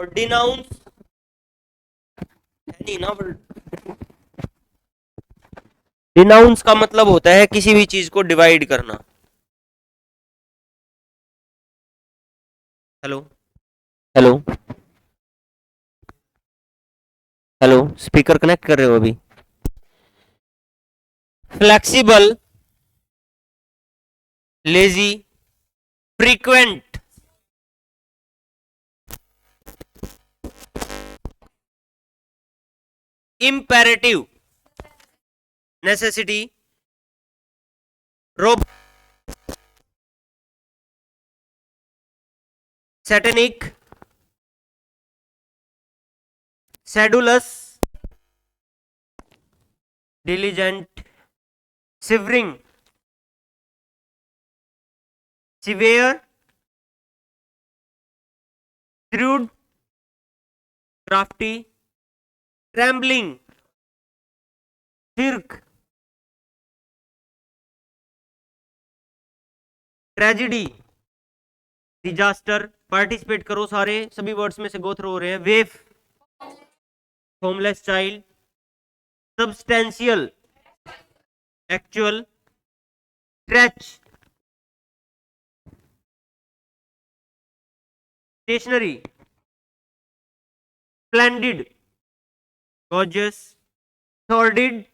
और डिनाउंस है नहीं ना, डिनाउंस का मतलब होता है किसी भी चीज को डिवाइड करना। Hello, hello, hello, speaker connect कर रहे हो अभी? Flexible, lazy, frequent, imperative, necessity, rob, satanic, sedulous, diligent, shivering, severe, shrewd, crafty, trembling, shirk, tragedy, disaster. Participate करो सारे, सभी वर्ड्स में से गो थ्रू हो रहे हैं। Wave, homeless child, substantial, actual, stretch, stationery, splendid, gorgeous, sordid,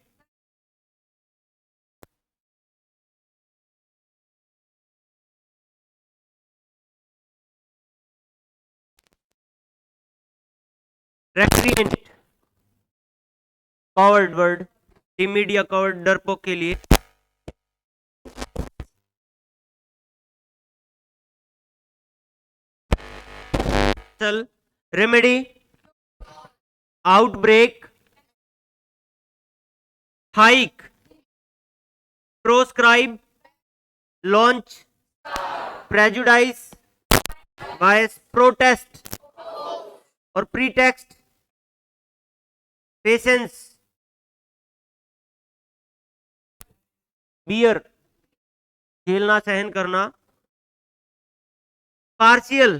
recreant, coward word, timid या coward डरपोक के लिए। चल, remedy, outbreak, hike, proscribe, launch, prejudice, bias, protest और प्रीटेक्स्ट, पेशेंस, बियर, झेलना सहन करना, partial,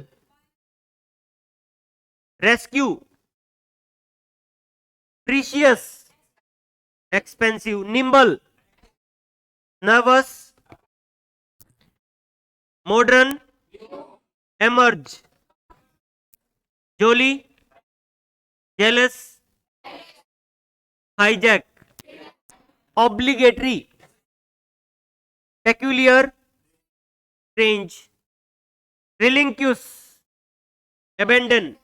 rescue, precious, expensive, nimble, nervous, modern, emerge, jolly, jealous, hijack, obligatory, peculiar, strange, relinquish, abandon,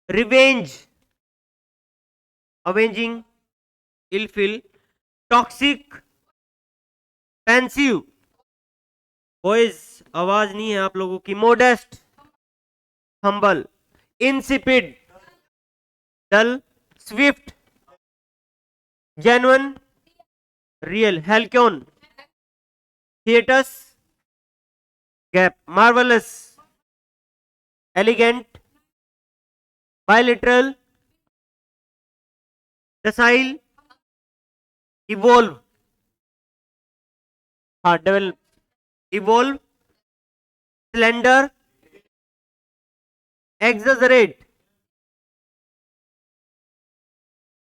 revenge, avenging, इलफिल, टॉक्सिक, पेंसिव, बॉयज आवाज नहीं है आप लोगों की, मोडेस्ट, हम्बल, इंसिपिड, डल, swift, genuine, real, halcyon, hiatus, gap, marvellous, elegant, bilateral, docile, evolve, हाँ develop, evolve, slender, exaggerate,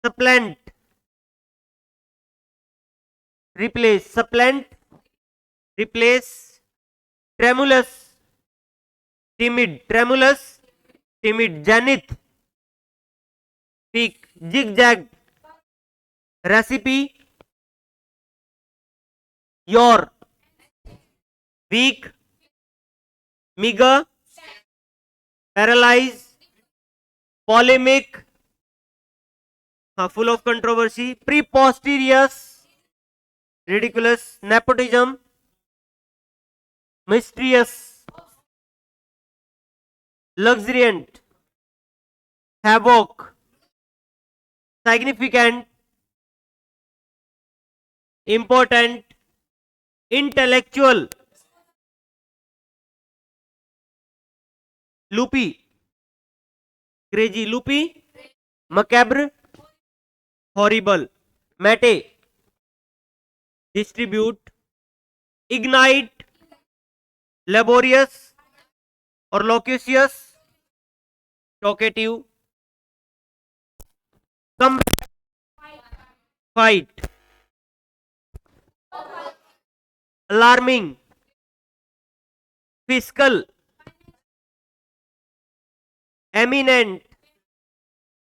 supplant, replace, supplant, replace, tremulous, timid, tremulous, timid, zenith, peak, zigzag, recipe, yore, weak, meagre, paralyse, polemic, हाँ full of controversy, preposterous, ridiculous, nepotism, mysterious, luxuriant, havoc, significant, important, intellectual, loopy, crazy, loopy, macabre, horrible, mate, distribute, ignite, laborious और loquacious, talkative, कम, fight, alarming, physical, eminent,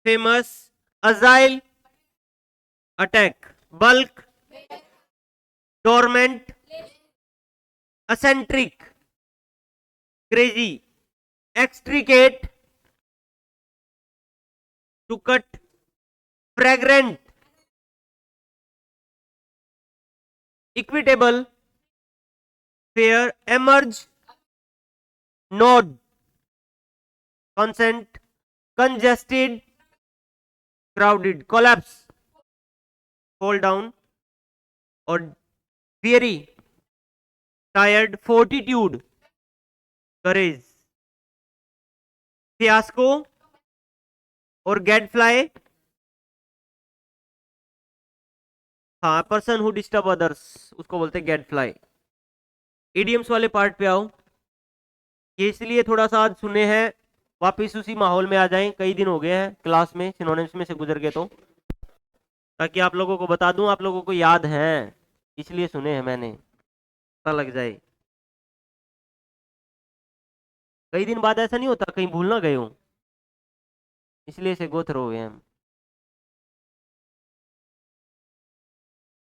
famous, agile, attack, bulk, dormant, eccentric, crazy, extricate, to cut, fragrant, equitable, fair, emerge, nod, consent, congested, crowded, collapse, fall down, और weary, tired, fortitude, courage, fiasco और gadfly, हाँ person who disturb others उसको बोलते हैं gadfly। Idioms वाले part पे आओ, ये इसलिए थोड़ा सा आज सुने हैं, वापिस उसी माहौल में आ जाएं, कई दिन हो गए हैं क्लास में सिनोनिम्स में से गुजर गए, तो ताकि आप लोगों को बता दूं, आप लोगों को याद है, इसलिए सुने हैं मैंने, पता लग जाए। कई दिन बाद ऐसा नहीं होता कहीं भूल ना गए हो, इसलिए से गो थ्रू हुए हम।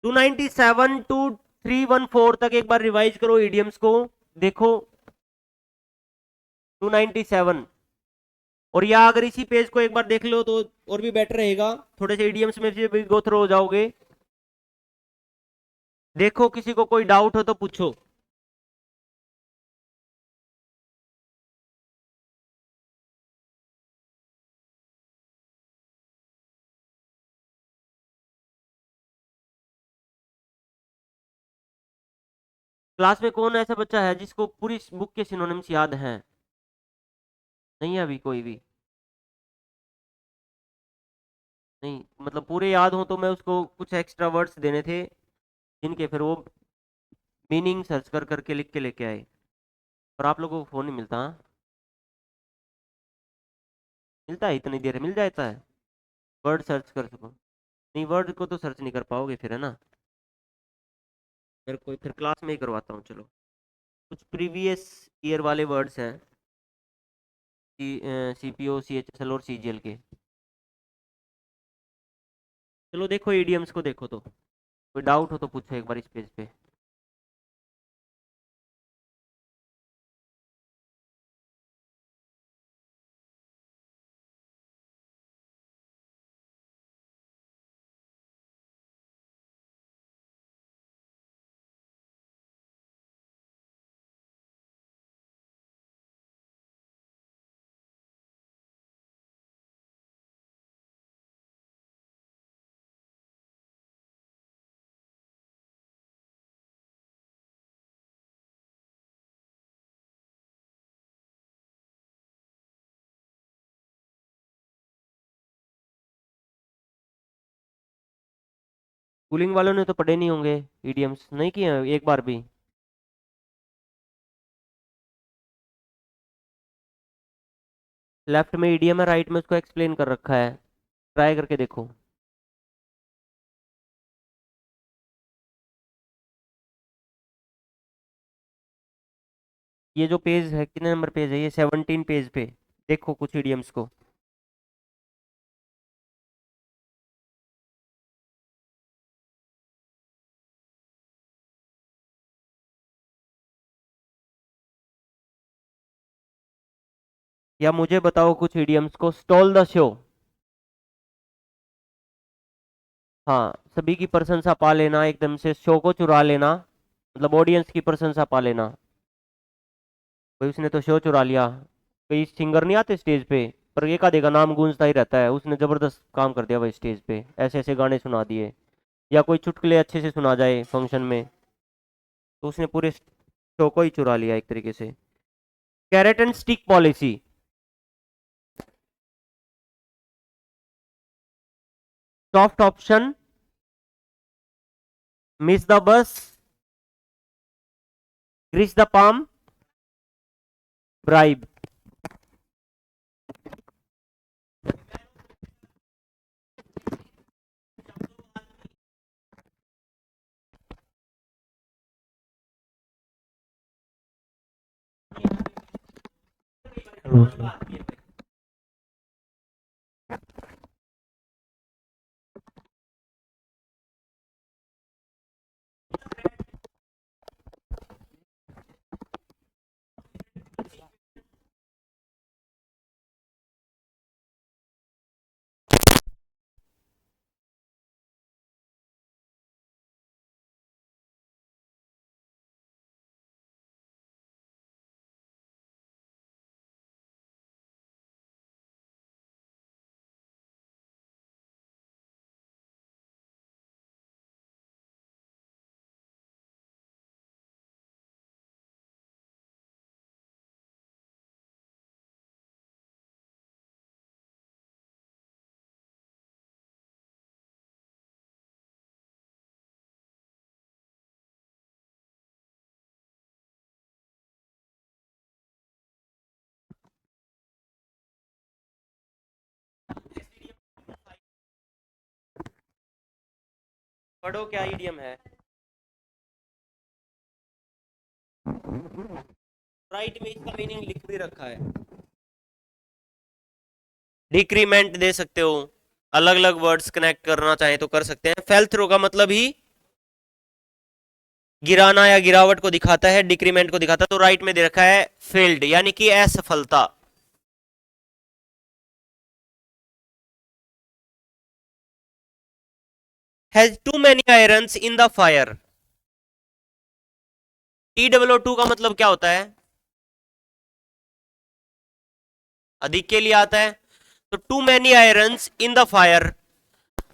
297 टू 314 तक एक बार रिवाइज करो इडियम्स को, देखो 297, और या अगर इसी पेज को एक बार देख लो तो और भी बेटर रहेगा, थोड़े से इडियम्स में भी गो थ्रू हो जाओगे। देखो किसी को कोई डाउट हो तो पूछो। क्लास में कौन ऐसा बच्चा है जिसको पूरी बुक के सिनोनिम्स याद हैं? नहीं है अभी कोई भी? नहीं मतलब पूरे याद हो तो मैं उसको कुछ एक्स्ट्रा वर्ड्स देने थे जिनके फिर वो मीनिंग सर्च कर करके लिख के लेके आए, और आप लोगों को फोन नहीं मिलता, हाँ? मिलता है इतनी देर मिल जाता है, वर्ड सर्च कर सको। नहीं वर्ड को तो सर्च नहीं कर पाओगे फिर, है ना? मेरे को फिर क्लास में ही करवाता हूँ, चलो। कुछ प्रीवियस ईयर वाले वर्ड्स हैं, सीपीओ, सीएचएसएल और सीजीएल के। चलो देखो ईडीएम्स को देखो, तो कोई डाउट हो तो पूछो एक बार इस पेज पे। कूलिंग वालों ने तो पढ़े नहीं होंगे, ईडीएम्स नहीं किए हैं एक बार भी? लेफ्ट में ईडीएम है, राइट में उसको एक्सप्लेन कर रखा है, ट्राई करके देखो। ये जो पेज है कितने नंबर पेज है, ये 17 पेज पे देखो कुछ ईडीएम्स को। या मुझे बताओ कुछ ईडीएम्स को। स्टॉल द शो, हाँ सभी की प्रशंसा पा लेना, एकदम से शो को चुरा लेना, मतलब ऑडियंस की प्रशंसा पा लेना। भाई उसने तो शो चुरा लिया, कई सिंगर नहीं आते स्टेज पे, पर एक आधे का नाम गूंजता ही रहता है, उसने जबरदस्त काम कर दिया भाई स्टेज पे, ऐसे ऐसे गाने सुना दिए, या कोई चुटकुले अच्छे से सुना जाए फंक्शन में, तो उसने पूरे शो को ही चुरा लिया एक तरीके से। Carrot and stick policy, soft option, miss the bus, grease the palm, bribe. पढ़ो क्या ईडियम है। राइट में इसका मीनिंग लिख भी रखा है। डिक्रीमेंट दे सकते हो, अलग अलग वर्ड्स कनेक्ट करना चाहे तो कर सकते हैं। फेल थ्रो का मतलब ही गिराना या गिरावट को दिखाता है, डिक्रीमेंट को दिखाता है। तो राइट में दे रखा है फेल्ड, यानी कि असफलता। Has too many irons in the fire. TWO2 का मतलब क्या होता है? अधिक के लिए आता है। तो too many irons in the fire,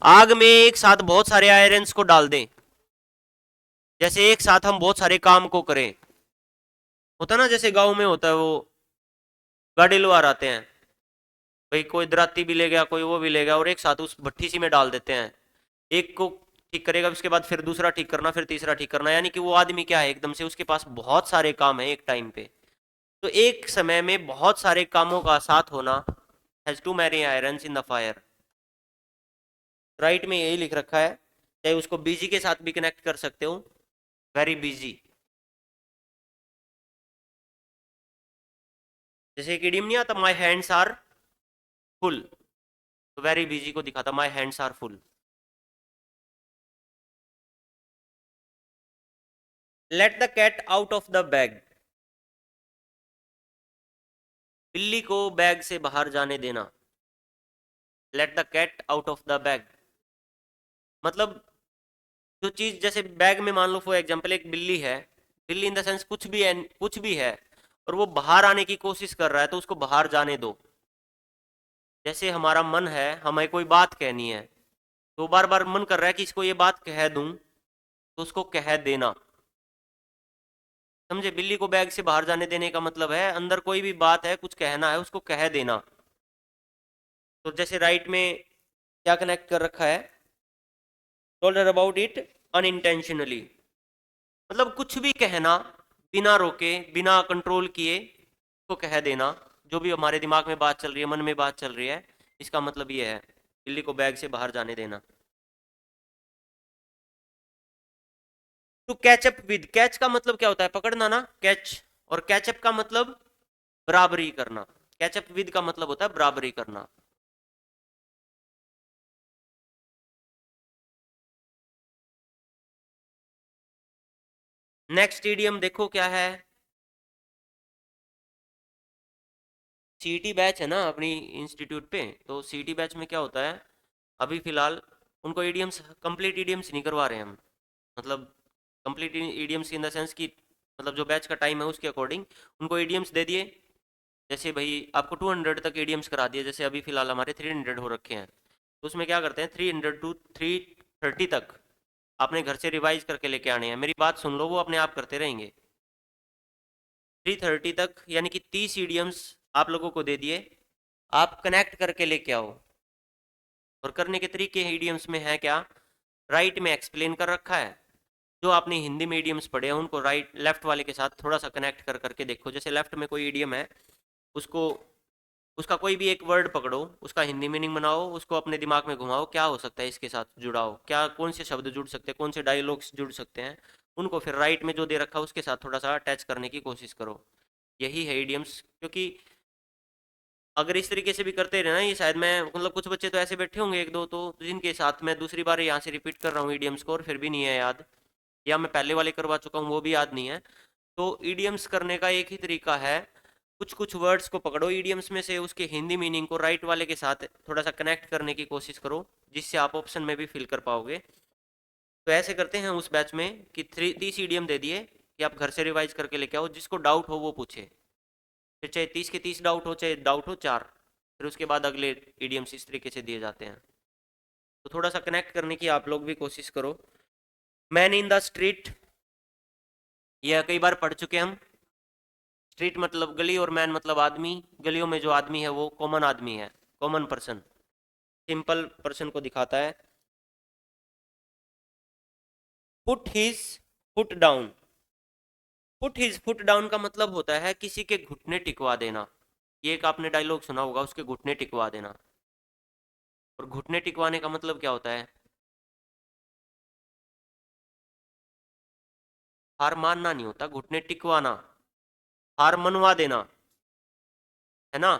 आग में एक साथ बहुत सारे आयरन्स को डाल दें। जैसे एक साथ हम बहुत सारे काम को करें, होता ना, जैसे गांव में होता है, वो गाड़ी लुहार आते हैं भाई, कोई दराती भी ले गया, कोई वो भी ले गया, और एक साथ उस भट्ठी सी में डाल देते हैं। एक को ठीक करेगा, उसके बाद फिर दूसरा ठीक करना, फिर तीसरा ठीक करना, यानी कि वो आदमी क्या है, एकदम से उसके पास बहुत सारे काम है एक टाइम पे। तो एक समय में बहुत सारे कामों का साथ होना, has too many irons in the fire. Right में यही लिख रखा है। चाहे उसको बिजी के साथ भी कनेक्ट कर सकते हो, वेरी बिजी। जैसे एक इडियम नहीं आता, माई हैंड्स आर फुल, तो वेरी बिजी को दिखाता my hands are full. Let the cat out of the bag. बिल्ली को बैग से बाहर जाने देना। Let the cat out of the bag मतलब, जो चीज जैसे बैग में, मान लो फॉर एग्जांपल एक बिल्ली है, बिल्ली इन द सेंस कुछ भी है, कुछ भी है, और वो बाहर आने की कोशिश कर रहा है, तो उसको बाहर जाने दो। जैसे हमारा मन है, हमें कोई बात कहनी है, तो बार बार मन कर रहा है कि इसको ये बात कह दूं, तो उसको कह देना। समझे? बिल्ली को बैग से बाहर जाने देने का मतलब है, अंदर कोई भी बात है, कुछ कहना है, उसको कह देना। तो जैसे राइट में क्या कनेक्ट कर रखा है, told her about it unintentionally, मतलब कुछ भी कहना, बिना रोके, बिना कंट्रोल किए को कह देना। जो भी हमारे दिमाग में बात चल रही है, मन में बात चल रही है, इसका मतलब ये है, बिल्ली को बैग से बाहर जाने देना। To catch up with, catch का मतलब क्या होता है? पकड़ना ना, कैच। और कैचअप का मतलब बराबरी करना। कैचअप विद का मतलब होता है बराबरी करना। नेक्स्ट इडियम देखो क्या है। सीईटी बैच है ना अपनी इंस्टीट्यूट पे, तो सीईटी बैच में क्या होता है, अभी फिलहाल उनको ईडीएम्स, कंप्लीट ईडीएम्स नहीं करवा रहे हम। मतलब complete EDMs in the sense कि, मतलब जो बैच का टाइम है उसके अकॉर्डिंग उनको ईडीएम्स दे दिए। जैसे भाई आपको 200 तक ईडीएम्स करा दिए, जैसे अभी फिलहाल हमारे 300 हो रखे हैं, तो उसमें क्या करते हैं, 300 to 330 तक आपने घर से रिवाइज करके लेके आने हैं। मेरी बात सुन लो, वो अपने आप करते रहेंगे। 330 तक यानी कि 30 ईडीएम्स आप लोगों को दे दिए, आप कनेक्ट करके लेके आओ। और करने के तरीके ईडीएम्स में है क्या, राइट में एक्सप्लेन कर रखा है। जो आपने हिंदी मीडियम्स पढ़े हैं उनको राइट लेफ्ट वाले के साथ थोड़ा सा कनेक्ट कर करके देखो। जैसे लेफ्ट में कोई ईडियम है, उसको, उसका कोई भी एक वर्ड पकड़ो, उसका हिंदी मीनिंग बनाओ, उसको अपने दिमाग में घुमाओ, क्या हो सकता है इसके साथ जुड़ाओ, क्या कौन से शब्द जुड़ सकते हैं, कौन से डायलॉग्स जुड़ सकते हैं, उनको फिर राइट में जो दे रखा है उसके साथ थोड़ा सा अटैच करने की कोशिश करो। यही है ईडियम्स। क्योंकि अगर इस तरीके से भी करते रहे ना, ये शायद मैं मतलब कुछ बच्चे तो ऐसे बैठे होंगे एक दो तो जिनके साथ मैं दूसरी बार यहाँ से रिपीट कर रहा हूँ ईडीएम्स को और फिर भी नहीं है याद, या मैं पहले वाले करवा चुका हूँ वो भी याद नहीं है। तो ईडीएम्स करने का एक ही तरीका है, कुछ कुछ वर्ड्स को पकड़ो ईडीएम्स में से, उसके हिंदी मीनिंग को राइट वाले के साथ थोड़ा सा कनेक्ट करने की कोशिश करो, जिससे आप ऑप्शन में भी फिल कर पाओगे। तो ऐसे करते हैं उस बैच में कि 30 ईडीएम दे दिए कि आप घर से रिवाइज करके लेके आओ, जिसको डाउट हो वो पूछे, फिर चाहे 30 के 30 डाउट हो चाहे डाउट हो 4, फिर उसके बाद अगले ईडीएम्स इस तरीके से दिए जाते हैं। तो थोड़ा सा कनेक्ट करने की आप लोग भी कोशिश करो। मैन इन द स्ट्रीट, यह कई बार पढ़ चुके हम। स्ट्रीट मतलब गली और मैन मतलब आदमी, गलियों में जो आदमी है वो कॉमन आदमी है, कॉमन पर्सन, सिंपल पर्सन को दिखाता है। Put his foot down, put his foot down का मतलब होता है किसी के घुटने टिकवा देना। ये एक आपने डायलॉग सुना होगा, उसके घुटने टिकवा देना। और घुटने टिकवाने का मतलब क्या होता है? हार मानना नहीं होता, घुटने टिकवाना, हार मनवा देना, है ना।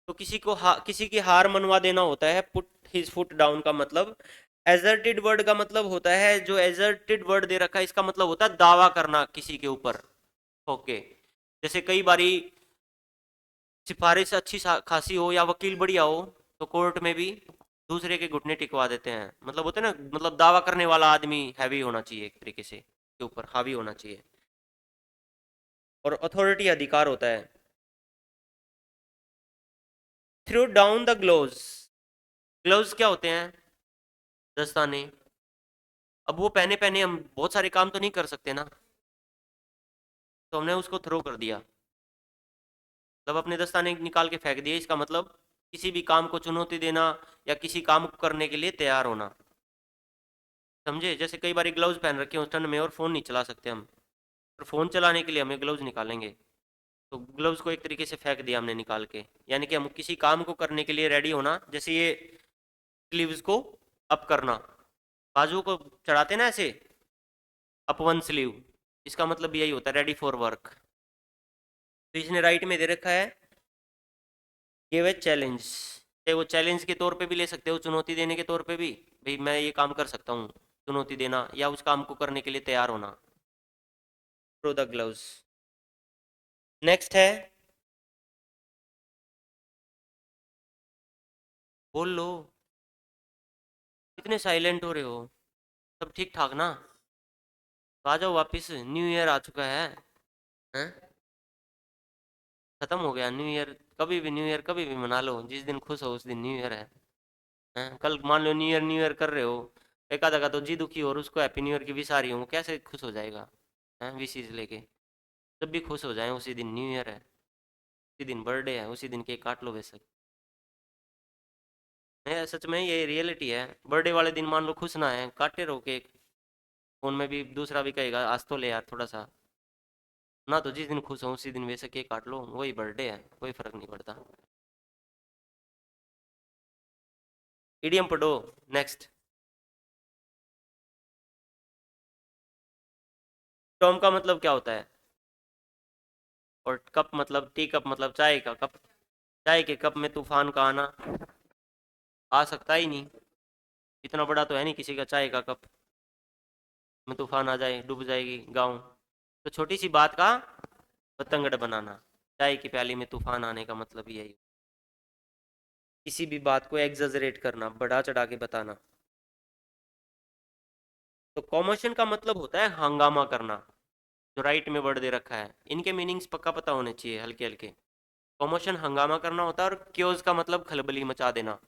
तो किसी की हार मनवा देना होता है पुट हिज फुट डाउन का मतलब। एजर्टेड वर्ड का मतलब होता है, जो एजर्टेड वर्ड दे रखा है इसका मतलब होता है दावा करना किसी के ऊपर। ओके, जैसे कई बारी सिफारिश अच्छी खासी हो या वकील बढ़िया हो तो कोर्ट में भी दूसरे के घुटने टिकवा देते हैं, मतलब होते हैं ना, मतलब दावा करने वाला आदमी हैवी होना चाहिए एक तरीके से, के ऊपर हावी होना चाहिए। और अथॉरिटी अधिकार होता है। Throw down the gloves, gloves क्या होते हैं? दस्ताने। अब वो पहने पहने हम बहुत सारे काम तो नहीं कर सकते ना, तो हमने उसको थ्रो कर दिया, मतलब अपने दस्ताने निकाल के फेंक दिए, इसका मतलब किसी भी काम को चुनौती देना या किसी काम को करने के लिए तैयार होना। समझे? जैसे कई बार ग्लव्स पहन रखे हैं ठंड में और फ़ोन नहीं चला सकते हम, और फ़ोन चलाने के लिए हमें ग्लव्स निकालेंगे, तो ग्लव्स को एक तरीके से फेंक दिया हमने निकाल के, यानी कि हम किसी काम को करने के लिए रेडी होना। जैसे ये स्लीव्स को अप करना, बाजू को चढ़ाते ना ऐसे, अप वन स्लीव, इसका मतलब यही होता है रेडी फॉर वर्क। तो इसने राइट में दे रखा है गिव ए चैलेंज, वो चैलेंज के तौर पे भी ले सकते हो, चुनौती देने के तौर पे भी, भाई मैं ये काम कर सकता हूँ, चुनौती देना या उस काम को करने के लिए तैयार होना। Throw the gloves. नेक्स्ट है, बोल लो, इतने साइलेंट हो रहे हो, सब ठीक ठाक ना? तो आ जाओ वापिस, न्यू ईयर आ चुका है, हैं? खत्म हो गया न्यू ईयर, कभी भी न्यू ईयर कभी भी मना लो, जिस दिन खुश हो उस दिन न्यू ईयर है। हैं? कल मान लो न्यू ईयर कर रहे हो, एक आधा का तो जी दुखी हो और उसको हैप्पी न्यू ईयर की विश आ रही हूँ, कैसे खुश हो जाएगा? हैं विशेष लेके? जब भी खुश हो जाए उसी दिन न्यू ईयर है, उसी दिन बर्थडे है, उसी दिन केक काट लो वैसे। मैं सच में ये रियलिटी है, बर्थडे वाले दिन मान लो खुश ना है, काटे रहो केक, फोन में भी दूसरा भी कहेगा आज तो ले यार थोड़ा सा, ना तो जिस दिन खुश हो उसी दिन वैसे केक काट लो, वही बर्थडे है, कोई फर्क नहीं पड़ता। इडियम पढ़ो। नेक्स्ट, टॉम का मतलब क्या होता है? और कप मतलब टी कप मतलब चाय का कप, चाय के कप में तूफान का आना, आ सकता ही नहीं, इतना बड़ा तो है नहीं किसी का चाय का कप में तूफान आ जाए, डूब जाएगी गाँव। तो छोटी सी बात का पतंगड़ बनाना, चाय की प्याली में तूफान आने का मतलब यही, किसी भी बात को एग्जजरेट करना, बढ़ा चढ़ा के बताना। तो कॉमोशन का मतलब होता है हंगामा करना, जो राइट में वर्ड दे रखा है, इनके मीनिंग्स पक्का पता होने चाहिए हल्के हल्के। कॉमोशन हंगामा करना होता है, और क्योज का मतलब खलबली मचा देना।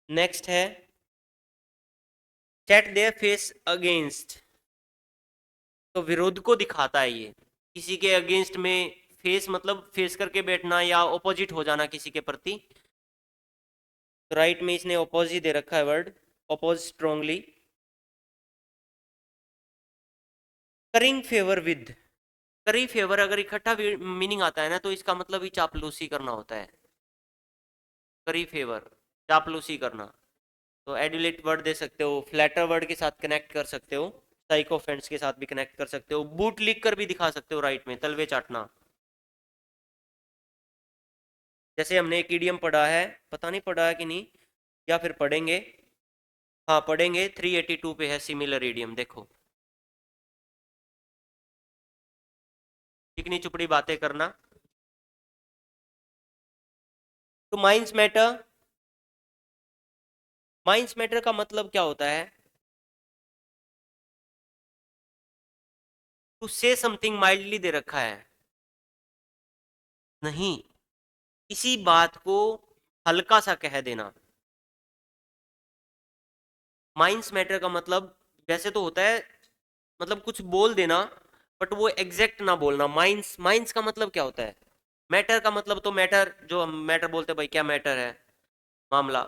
नेक्स्ट है सेट देयर फेस अगेंस्ट, तो विरोध को दिखाता है ये, किसी के अगेंस्ट में, फेस मतलब फेस करके बैठना या ऑपोजिट हो जाना किसी के प्रति। तो राइट में इसने ऑपोजिट दे रखा है word, oppose strongly. Currying favour with, curry favour अगर इकट्ठा मीनिंग आता है ना तो इसका मतलब ही चापलूसी करना होता है। करी फेवर, चापलूसी करना। तो एडुलेट वर्ड दे सकते हो, फ्लैटर वर्ड के साथ कनेक्ट कर सकते हो, साइकोफेंट्स के साथ भी कनेक्ट कर सकते हो, बूट लिख कर भी दिखा सकते हो राइट में, तलवे चाटना। जैसे हमने एक ईडियम पढ़ा है, पता नहीं पढ़ा है कि नहीं, या फिर पढ़ेंगे, हाँ पढ़ेंगे, 382 पे है सिमिलर ईडियम, देखो। चिकनी चुपड़ी बातें करना। तो माइंड्स मैटर का मतलब क्या होता है? टू से समथिंग माइल्डली दे रखा है, नहीं, किसी बात को हल्का सा कह देना। माइंड्स मैटर का मतलब वैसे तो होता है, मतलब कुछ बोल देना, बट वो एग्जैक्ट ना बोलना। माइंड्स माइंड्स का मतलब क्या होता है? मैटर का मतलब तो मैटर, जो हम मैटर बोलते हैं, भाई क्या मैटर है, मामला।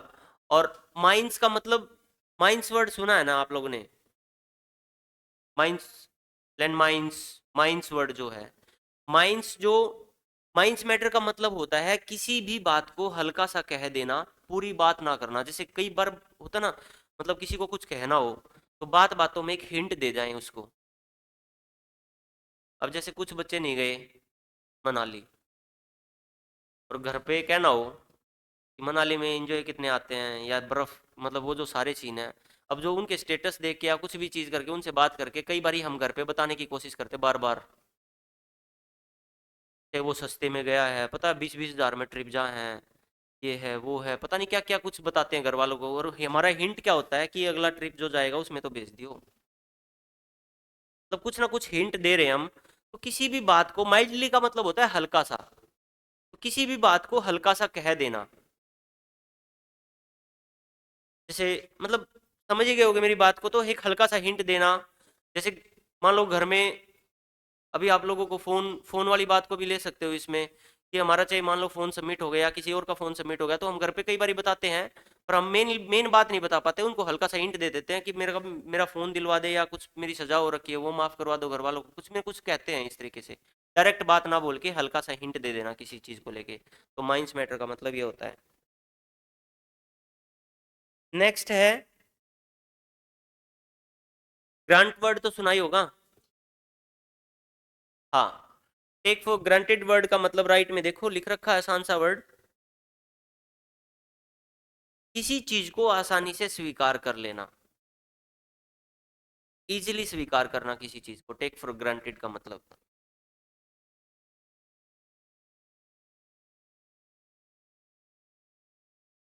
और माइंड्स का मतलब, माइंड्स वर्ड सुना है ना आप लोगों ने? Minds, land mines, minds word जो है, माइंड्स जो, माइंड्स मैटर का मतलब होता है किसी भी बात को हल्का सा कह देना, पूरी बात ना करना। जैसे कई बार होता ना, मतलब किसी को कुछ कहना हो तो बात बातों में एक हिंट दे जाएं उसको। अब जैसे कुछ बच्चे नहीं गए मनाली, और घर पे कहना हो कि मनाली में एंजॉय कितने आते हैं, या बर्फ, मतलब वो जो सारे सीन है, अब जो उनके स्टेटस देख के या कुछ भी चीज़ करके उनसे बात करके कई बार हम घर पे बताने की कोशिश करते बार बार, कि वो सस्ते में गया है, पता है 20-20 हज़ार में ट्रिप जहाँ है, ये है वो है, पता नहीं क्या क्या कुछ बताते हैं घर वालों को। और हमारा हिंट क्या होता है कि अगला ट्रिप जो जाएगा उसमें तो भेज दियो। मतलब कुछ ना कुछ हिंट दे रहे हैं हम। तो किसी भी बात को, माइल्डली का मतलब होता है हल्का सा, तो किसी भी बात को हल्का सा कह देना। जैसे मतलब समझ ही गए होगे मेरी बात को, तो एक हल्का सा हिंट देना। जैसे मान लो घर में, अभी आप लोगों को फोन फोन वाली बात को भी ले सकते हो इसमें, कि हमारा चाहे मान लो फोन सबमिट हो गया या किसी और का फोन सबमिट हो गया, तो हम घर पे कई बार बताते हैं, पर हम मेन मेन बात नहीं बता पाते, उनको हल्का सा हिंट दे देते हैं कि मेरा फोन दिलवा दे, या कुछ मेरी सजा हो रखी है वो माफ करवा दो घर वालों को, कुछ में कुछ कहते हैं इस तरीके से। डायरेक्ट बात ना बोल के हल्का सा हिंट दे देना किसी चीज को लेके। तो माइंड्स मैटर का मतलब ये होता है। नेक्स्ट है ग्रांट वर्ड, तो सुना ही होगा। हाँ, टेक फॉर ग्रांटेड वर्ड का मतलब राइट में देखो लिख रखा है आसान सा वर्ड, किसी चीज को आसानी से स्वीकार कर लेना, इजीली स्वीकार करना किसी चीज को, टेक फॉर ग्रांटेड का मतलब।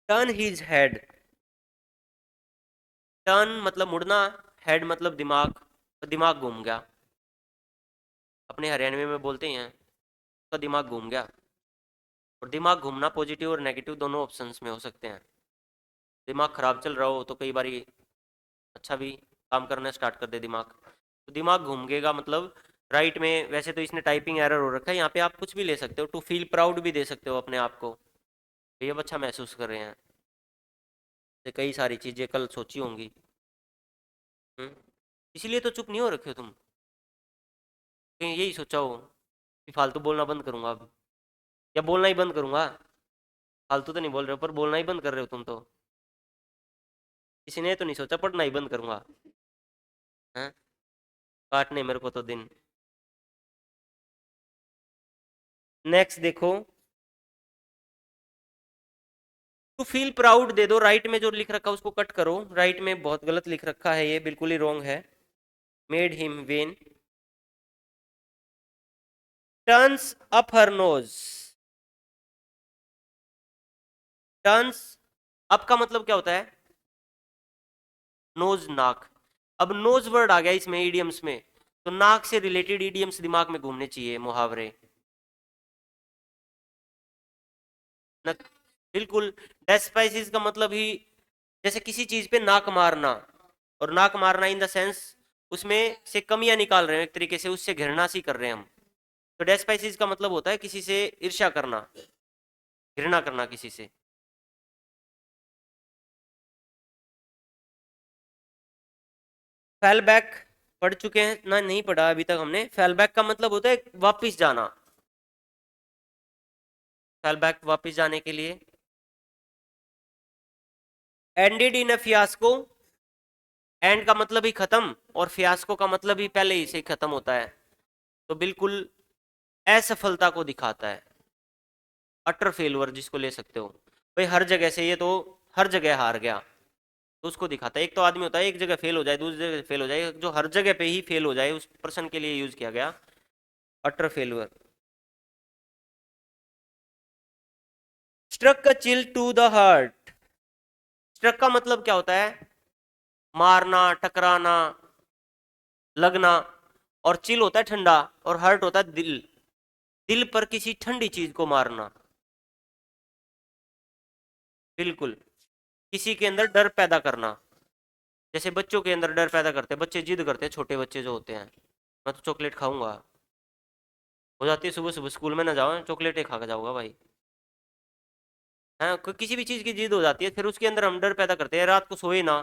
टर्न हिज हेड, टर्न मतलब मुड़ना, हेड मतलब दिमाग, तो दिमाग घूम गया, अपने हरियाणवी में बोलते हैं तो दिमाग घूम गया। और दिमाग घूमना पॉजिटिव और नेगेटिव दोनों ऑप्शंस में हो सकते हैं। दिमाग खराब चल रहा हो तो कई बार अच्छा भी काम करना स्टार्ट कर दे दिमाग, तो दिमाग घूमेगा मतलब राइट में। वैसे तो इसने टाइपिंग एरर हो रखा है, यहाँ पे आप कुछ भी ले सकते हो, टू फील प्राउड भी दे सकते हो अपने आप को, ये अच्छा महसूस कर रहे हैं। ये कई सारी चीजें कल सोची होंगी। हम्म, इसीलिए तो चुप नहीं हो रखे हो तुम, कहीं यही सोचा हो कि फालतू बोलना बंद करूंगा अब, या बोलना ही बंद करूंगा। फालतू तो नहीं बोल रहे हो, पर बोलना ही बंद कर रहे हो तुम तो। किसी ने तो नहीं सोचा पढ़ना ही बंद करूंगा, हैं? काटने मेरे को तो दिन। नेक्स्ट देखो, टू फील प्राउड दे दो, राइट में जो लिख रखा है उसको कट करो, राइट में बहुत गलत लिख रखा है, ये बिल्कुल ही रॉन्ग है। Made him when, turns up her nose, turns up का मतलब क्या होता है? नोज नाक। अब नोज वर्ड आ गया इसमें इडियम्स में, तो नाक से रिलेटेड इडियम्स दिमाग में घूमने चाहिए, मुहावरे। न, बिल्कुल। डेस्पाइसिस का मतलब ही, जैसे किसी चीज पे नाक मारना, और नाक मारना इन द सेंस उसमें से कमियां निकाल रहे हैं एक तरीके से, उससे घृणा सी कर रहे हैं हम। तो डेस्पाइसिस का मतलब होता है किसी से ईर्ष्या करना, घृणा करना किसी से। फेल बैक पढ़ चुके हैं ना? नहीं पढ़ा अभी तक हमने। फेल बैक का मतलब होता है वापिस जाना, फेल बैक वापिस जाने के लिए। Ended in a fiasco, and का मतलब ही खत्म, और फियास्को का मतलब ही पहले ही से खत्म होता है, तो बिल्कुल असफलता को दिखाता है, अटर फेलवर जिसको ले सकते हो। भाई हर जगह से ये तो हर जगह हार गया, तो उसको दिखाता है। एक तो आदमी होता है एक जगह फेल हो जाए, दूसरी जगह फेल हो जाए, जो हर जगह पे ही फेल हो जाए, उस पर्सन के लिए यूज किया गया अटर फेलवर। स्ट्रक का chill to the heart. Struck का मतलब क्या होता है? मारना, टकराना, लगना। और चिल होता है ठंडा, और हर्ट होता है दिल, दिल पर किसी ठंडी चीज को मारना। बिल्कुल, किसी के अंदर डर पैदा करना, जैसे बच्चों के अंदर डर पैदा करते हैं, बच्चे जिद करते हैं, छोटे बच्चे जो होते हैं, मैं तो चॉकलेट खाऊंगा, हो जाती है सुबह सुबह स्कूल में ना जाओ चॉकलेट ही खा के जाऊंगा भाई। हाँ, किसी भी चीज की जिद हो जाती है, फिर उसके अंदर हम डर पैदा करते हैं, रात को सोए ना,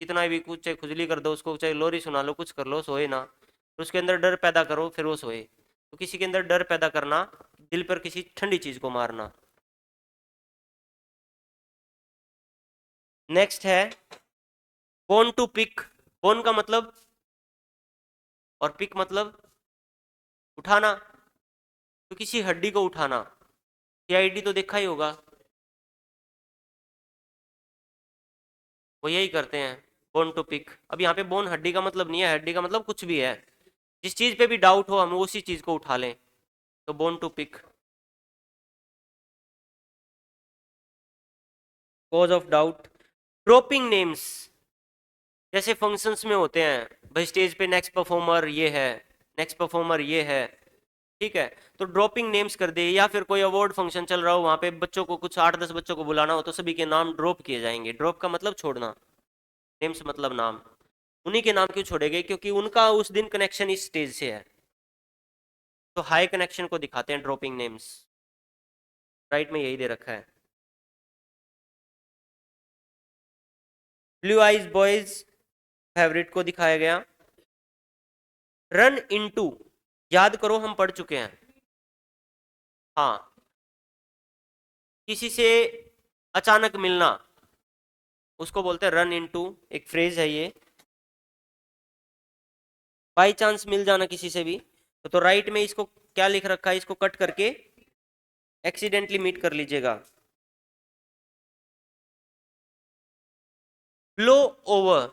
कितना भी कुछ चाहे खुजली कर दो उसको, चाहे लोरी सुना लो, कुछ कर लो, सोए ना, फिर उसके अंदर डर पैदा करो, फिर वो सोए। तो किसी के अंदर डर पैदा करना, दिल पर किसी ठंडी चीज को मारना। नेक्स्ट है बोन टू पिक। बोन का मतलब, और पिक मतलब उठाना, तो किसी हड्डी को उठाना। सीआईडी तो देखा ही होगा, वो यही करते हैं, बोन टू पिक। अब यहाँ पे बोन हड्डी का मतलब नहीं है, हड्डी का मतलब कुछ भी है, जिस चीज पे भी डाउट हो हम उसी चीज को उठा लें, तो bone to pick. Cause of doubt. Dropping names, जैसे फंक्शंस में होते हैं, भाई स्टेज पे नेक्स्ट परफॉर्मर ये है, नेक्स्ट परफॉर्मर ये है, ठीक है, तो ड्रॉपिंग नेम्स कर दे, या फिर कोई अवार्ड फंक्शन चल रहा हो, वहां पे बच्चों को कुछ 8-10 बच्चों को बुलाना हो, तो सभी के नाम ड्रॉप किए जाएंगे। ड्रॉप का मतलब छोड़ना, नेम्स मतलब नाम। उन्हीं के नाम क्यों छोड़े गए? क्योंकि उनका उस दिन कनेक्शन इस स्टेज से है, तो हाई कनेक्शन को दिखाते हैं ड्रॉपिंग नेम्स। राइट में यही दे रखा है। ब्लू आइज बॉयज फेवरेट को दिखाया गया। रन इनटू, याद करो हम पढ़ चुके हैं। हाँ, किसी से अचानक मिलना, उसको बोलते हैं रन इनटू, एक फ्रेज है ये। बाई चांस मिल जाना किसी से भी, तो राइट में इसको क्या लिख रखा है, इसको कट करके एक्सीडेंटली मीट कर लीजिएगा। Blow over.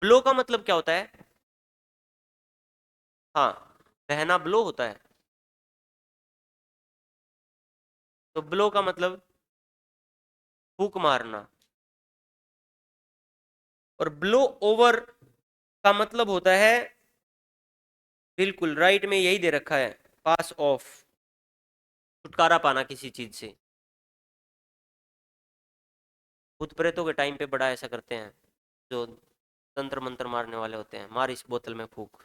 ब्लो का मतलब क्या होता है? हाँ, बहना ब्लो होता है, तो ब्लो का मतलब फूक मारना। और ब्लो ओवर का मतलब होता है, बिल्कुल राइट में यही दे रखा है, पास ऑफ, छुटकारा पाना किसी चीज से। भूत प्रेतों के टाइम पे बड़ा ऐसा करते हैं, जो तंत्र मंत्र मारने वाले होते हैं, मार इस बोतल में फूक,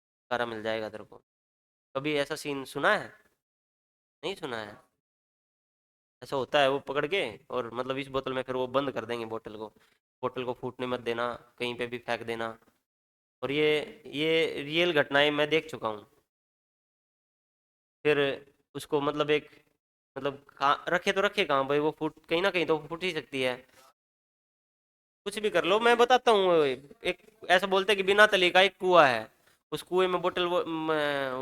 छुटकारा मिल जाएगा तेरे को। कभी ऐसा सीन सुना है? नहीं सुना है? ऐसा होता है, वो पकड़ के और मतलब इस बोतल में फिर वो बंद कर देंगे बोतल को, बोतल को फूटने मत देना, कहीं पे भी फेंक देना। और ये रियल घटनाएं मैं देख चुका हूँ। फिर उसको मतलब एक, मतलब कहाँ रखे, तो रखे कहाँ भाई, वो फूट कहीं ना कहीं तो फूट ही सकती है। कुछ भी कर लो, मैं बताता हूँ। एक ऐसा बोलते हैं कि बिना तली का एक कुआं है, उस कुएं में बोतल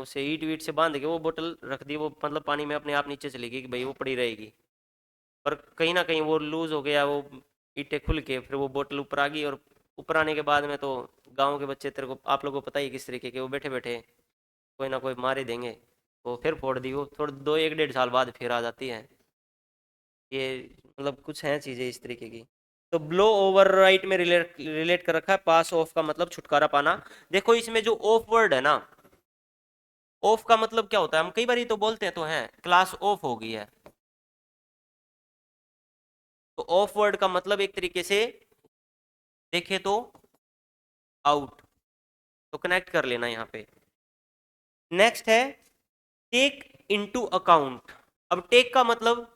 उसे ईट वीट से बांध के वो बोतल रख दी, वो मतलब पानी में अपने आप नीचे चली गई कि भाई वो पड़ी रहेगी। पर कहीं ना कहीं वो लूज हो गया, वो ईंटें खुल के फिर वो बोतल ऊपर आ गई, और ऊपर आने के बाद में तो गांव के बच्चे, तेरे को आप लोगों को पता ही किस तरीके के, वो बैठे बैठे कोई ना कोई मार ही देंगे, वो फिर फोड़ दी, वो थोड़ी 2-1-1.5 साल बाद फिर आ जाती है। ये मतलब कुछ हैं चीजें इस तरीके की। तो ब्लो ओवर राइट में रिलेट रिलेट कर रखा है, पास ऑफ का मतलब छुटकारा पाना। देखो इसमें जो ऑफ वर्ड है ना, ऑफ का मतलब क्या होता है, हम कई बार तो बोलते हैं तो हैं, क्लास ऑफ हो गई है, तो ऑफ वर्ड का मतलब एक तरीके से देखे तो आउट, तो कनेक्ट कर लेना यहाँ पे। नेक्स्ट है टेक इनटू अकाउंट। अब टेक का मतलब,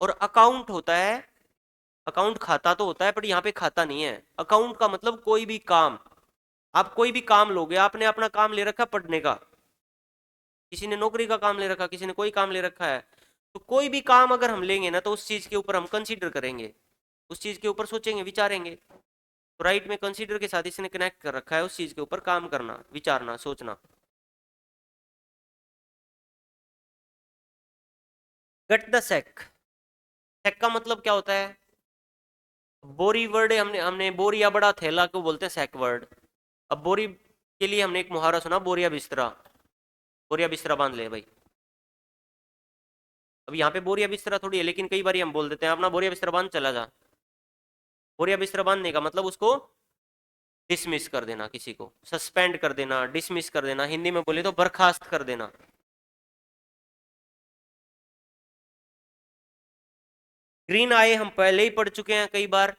और अकाउंट होता है, अकाउंट खाता तो होता है, पर यहाँ पे खाता नहीं है। अकाउंट का मतलब कोई भी काम, आप कोई भी काम लोगे, आपने अपना काम ले रखा पढ़ने का, किसी ने नौकरी का काम ले रखा, किसी ने कोई काम ले रखा है, तो कोई भी काम अगर हम लेंगे ना, तो उस चीज के ऊपर हम कंसीडर करेंगे। उस चीज के ऊपर सोचेंगे, विचारेंगे। तो राइट में कंसीडर के साथ इसने कनेक्ट कर रखा है उस चीज के ऊपर काम करना, विचारना, सोचना। Got the sac. सैक का मतलब क्या होता है? बोरी वर्ड हमने हमने बोरी या बड़ा थैला को बोलते हैं सैक वर्ड। अब बोरी के लिए हमने एक मुहावरा सुना, बोरिया बिस्तरा। बोरिया बिस्तरा बांध ले भाई। अब यहाँ पे बोरिया बिस्तरा थोड़ी है, लेकिन कई बार हम बोल देते हैं अपना बोरिया बिस्तरा बांध चला जा। बोरिया बिस्तरा बांधने का मतलब उसको डिसमिस कर देना, किसी को सस्पेंड कर देना, डिसमिस कर देना, हिंदी में बोले तो बर्खास्त कर देना। ग्रीन आए हम पहले ही पढ़ चुके हैं कई बार,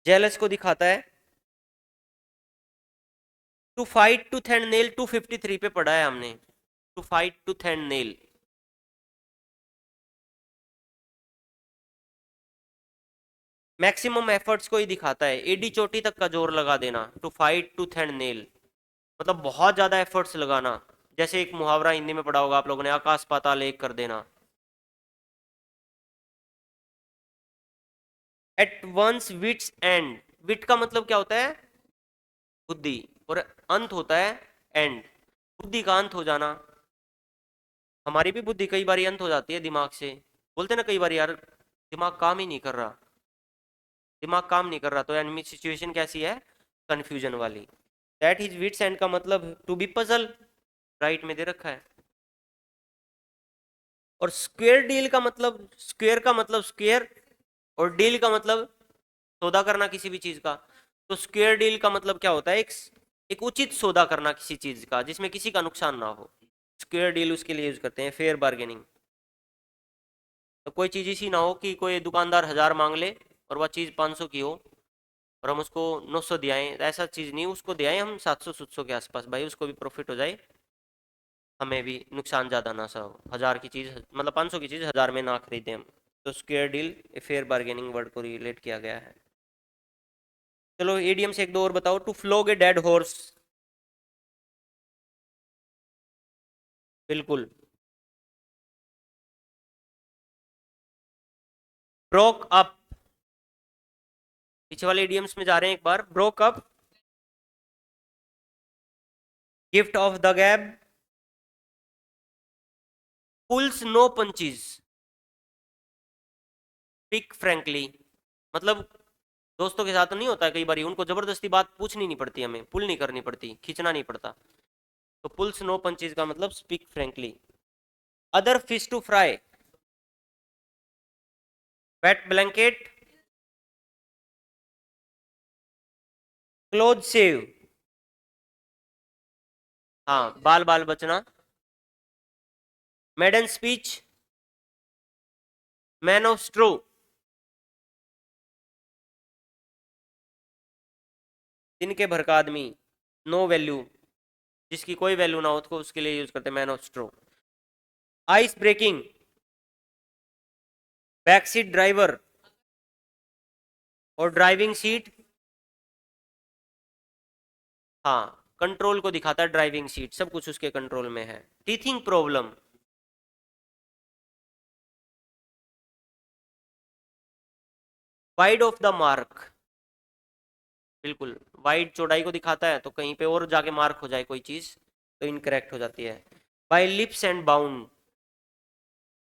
जेलस को दिखाता है। To fight tooth and nail 253 पे पढ़ा है हमने, to fight tooth and nail. Maximum efforts को ही दिखाता है, एडी चोटी तक का जोर लगा देना, to fight tooth and nail मतलब बहुत ज्यादा एफर्ट्स लगाना। जैसे एक मुहावरा हिंदी में पढ़ा होगा आप लोगों ने, आकाश पाताल एक कर देना। एट वंस विट्स एंड, विट का मतलब क्या होता है? बुद्धि। और अंत होता है एंड, बुद्धि का अंत हो जाना। हमारी भी बुद्धि कई बार अंत हो जाती है दिमाग से। बोलते ना कई बार यार दिमाग काम ही नहीं कर रहा, दिमाग काम नहीं कर रहा, तो एनिमी सिचुएशन कैसी है? कंफ्यूजन वाली। दैट इज विट्स एंड का मतलब टू बी पजल, राइट में दे रखा है। और स्क्वेयर डील का मतलब, स्क्वेयर का मतलब स्क्वेयर, और डील का मतलब सौदा करना किसी भी चीज का। तो स्क्वेयर डील का मतलब क्या होता है? एक उचित सौदा करना किसी चीज का जिसमें किसी का नुकसान ना हो। स्क्वेयर डील उसके लिए यूज करते हैं, फेयर बार्गेनिंग। तो कोई चीज ऐसी ना हो कि कोई दुकानदार 1000 मांग ले और वह चीज 500 की हो और हम उसको 900 दियाएं, ऐसा चीज नहीं, उसको दियाएं हम 700 के आसपास, भाई उसको भी प्रॉफिट हो जाए, हमें भी नुकसान ज्यादा ना सा हो। 1000 की चीज मतलब 500 की चीज 1000 में ना खरीदें हम। तो square deal fair bargaining word को रिलेट किया गया है। चलो एडीएम से एक दो और बताओ। To flog a dead horse, बिल्कुल। ब्रोक अप, पीछे वाले एडीएम्स में जा रहे हैं एक बार। Broke up, gift of the gab, pulls no punches, speak frankly मतलब दोस्तों के साथ तो नहीं होता है कई बार, उनको जबरदस्ती बात पूछनी नहीं पड़ती, हमें पुल नहीं करनी पड़ती, खींचना नहीं पड़ता। तो पुल्स नो पंचीज का मतलब speak frankly. Other fish to fry, wet blanket, close shave, हाँ बाल बाल बचना। Maiden speech, man of straw, जिनके भर का आदमी, नो वैल्यू, जिसकी कोई वैल्यू ना हो तो उसके लिए यूज करते हैं man of straw. Ice breaking, back seat driver, और ड्राइविंग सीट, हाँ कंट्रोल को दिखाता है, ड्राइविंग सीट सब कुछ उसके कंट्रोल में है। Teething problem, wide of the mark, बिल्कुल वाइड चौड़ाई को दिखाता है, तो कहीं पे और जाके मार्क हो जाए कोई चीज तो इनकरेक्ट हो जाती है। बाय लिप्स एंड बाउंड,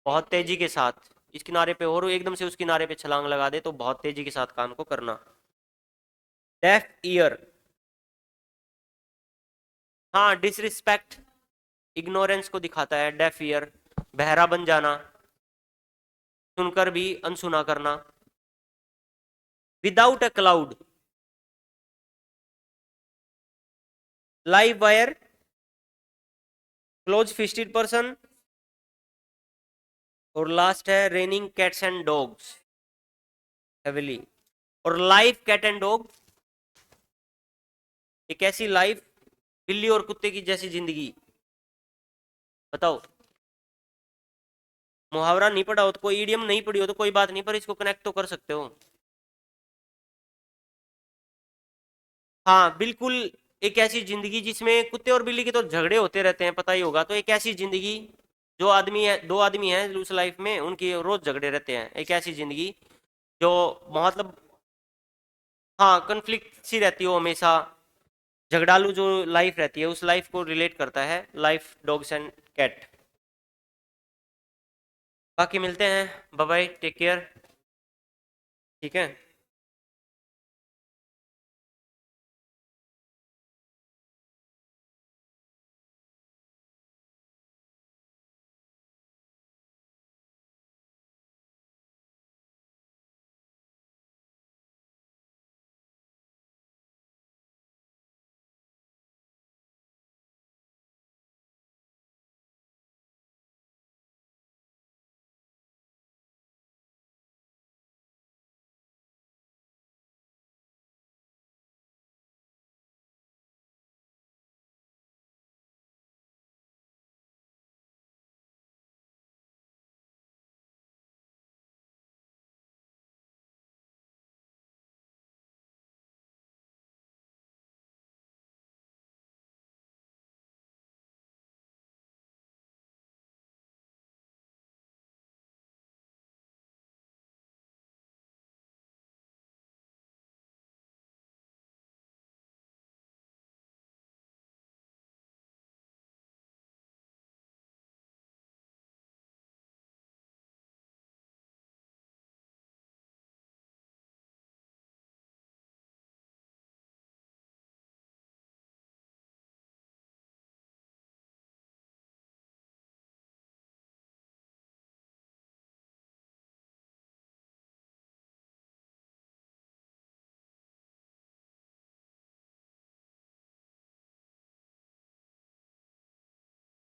बहुत तेजी के साथ, इस किनारे पे और एकदम से उस किनारे पे छलांग लगा दे, तो बहुत तेजी के साथ काम को करना। डेफ ईयर, हाँ डिसरिस्पेक्ट, इग्नोरेंस को दिखाता है डेफ ईयर, बहरा बन जाना, सुनकर भी अनसुना करना। Without a cloud, live wire, close fisted person, और लास्ट है raining cats and dogs heavily. और लाइफ कैट एंड डॉग, एक ऐसी लाइफ, बिल्ली और कुत्ते की जैसी जिंदगी। बताओ, मुहावरा नहीं पढ़ा हो तो कोई इडियम नहीं पढ़ी हो तो कोई बात नहीं, पर इसको कनेक्ट तो कर सकते हो। हाँ बिल्कुल, एक ऐसी जिंदगी जिसमें कुत्ते और बिल्ली के तो झगड़े होते रहते हैं, पता ही होगा, तो एक ऐसी जिंदगी जो आदमी है, दो आदमी हैं उस लाइफ में, उनकी रोज झगड़े रहते हैं। एक ऐसी जिंदगी जो मतलब, हाँ, कन्फ्लिक्ट सी रहती है वो हमेशा, झगड़ालू जो लाइफ रहती है, उस लाइफ को रिलेट करता है लाइफ डॉग्स एंड कैट। बाकी मिलते हैं, बाय बाय, टेक केयर। ठीक है।